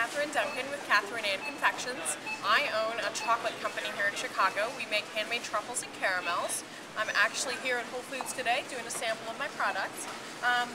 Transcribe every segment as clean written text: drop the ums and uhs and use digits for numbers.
Katherine with Katherine and Confections. I own a chocolate company here in Chicago. We make handmade truffles and caramels. I'm actually here at Whole Foods today doing a sample of my products.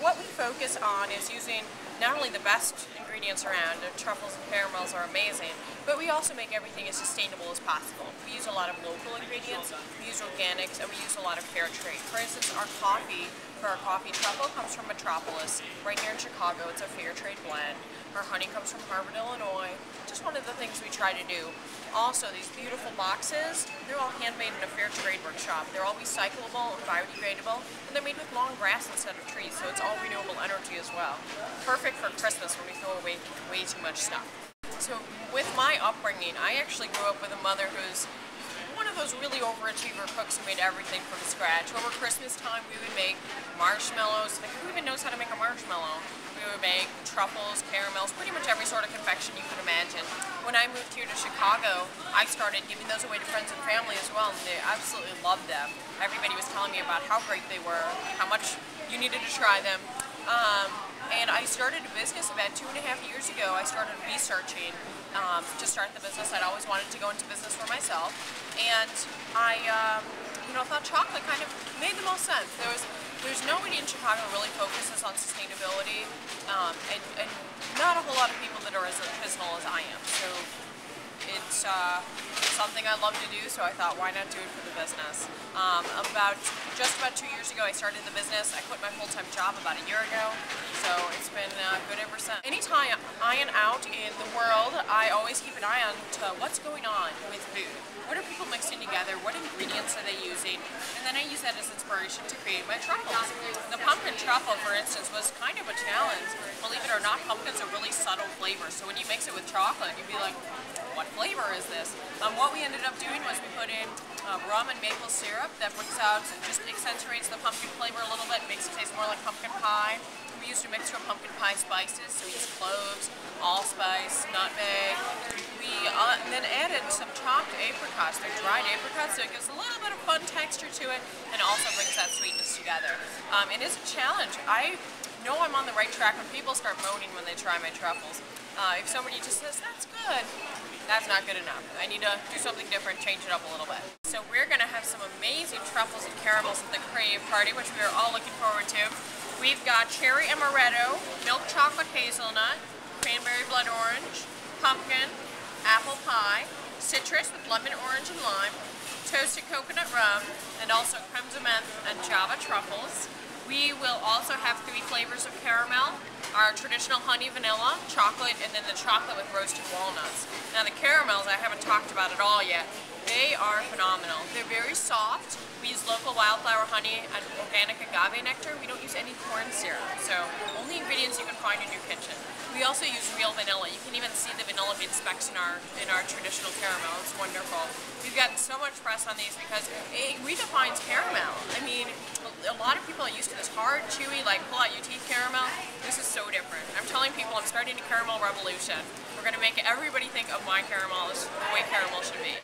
What we focus on is using not only the best ingredients around, the truffles and caramels are amazing, but we also make everything as sustainable as possible. We use a lot of local ingredients, we use organics, and we use a lot of fair trade. For instance, our coffee truffle comes from Metropolis, right here in Chicago. It's a fair trade blend. Our honey comes from Harvard, Illinois. Just one of the things we try to do. Also, these beautiful boxes, they're all handmade in a fair trade workshop. They're all recyclable and biodegradable, and they're made with long grass instead of trees, so it's all renewable energy as well. Perfect for Christmas when we throw away way too much stuff. So with my upbringing, I actually grew up with a mother who's one of those really overachiever cooks who made everything from scratch. Over Christmas time, we would make marshmallows. Like, who even knows how to make a marshmallow? We would make truffles, caramels, pretty much every sort of confection you could imagine. When I moved here to Chicago, I started giving those away to friends and family as well, and they absolutely loved them. Everybody was telling me about how great they were, how much you needed to try them. And I started a business about 2.5 years ago. I started researching to start the business. I'd always wanted to go into business for myself, and I thought chocolate kind of made the most sense. There's nobody in Chicago really focuses on sustainability, and not a whole lot of people that are as artisanal as I am. So it's something I love to do, so I thought, why not do it for the business? Just about 2 years ago, I started the business. I quit my full-time job about a year ago, so it's been good ever since. Anytime I am out in the world, I always keep an eye on to what's going on with food. What are people mixing together? What ingredients are they using? And then I use that as inspiration to create my truffles. The pumpkin truffle, for instance, was kind of a challenge. Believe it or not, pumpkin's a really subtle flavor, so when you mix it with chocolate, you'd be like, what flavor is this? What we ended up doing was we put in rum and maple syrup that brings out and just accentuates the pumpkin flavor a little bit, makes it taste more like pumpkin pie. We used a mixture of pumpkin pie spices, so we used cloves, allspice, nutmeg. We then added some chopped apricots. They're dried apricots, so it gives a little bit of fun texture to it and also brings that sweetness together. It is a challenge. I know I'm on the right track when people start moaning when they try my truffles. If somebody just says, that's good, that's not good enough. I need to do something different, change it up a little bit. So we're going to have some amazing truffles and caramels at the Crave Party, which we are all looking forward to. We've got cherry amaretto, milk chocolate hazelnut, cranberry blood orange, pumpkin, apple pie, citrus with lemon, orange, and lime, toasted coconut rum, and also creme de menthe and Java truffles. We will also have 3 flavors of caramel, our traditional honey vanilla, chocolate, and then the chocolate with roasted walnuts. Now the caramels I haven't talked about at all yet. They are phenomenal. They're very soft. We use local wildflower honey and organic agave nectar. We don't use any corn syrup, so only ingredients you can find in your kitchen. We also use real vanilla. You can even see the vanilla bean specks in our traditional caramel. It's wonderful. We've gotten so much press on these because it redefines caramel. I mean, a lot of people are used to this hard, chewy, like pull out your teeth caramel. This is so different. I'm telling people I'm starting a caramel revolution. We're going to make everybody think of my caramel as the way caramel should be.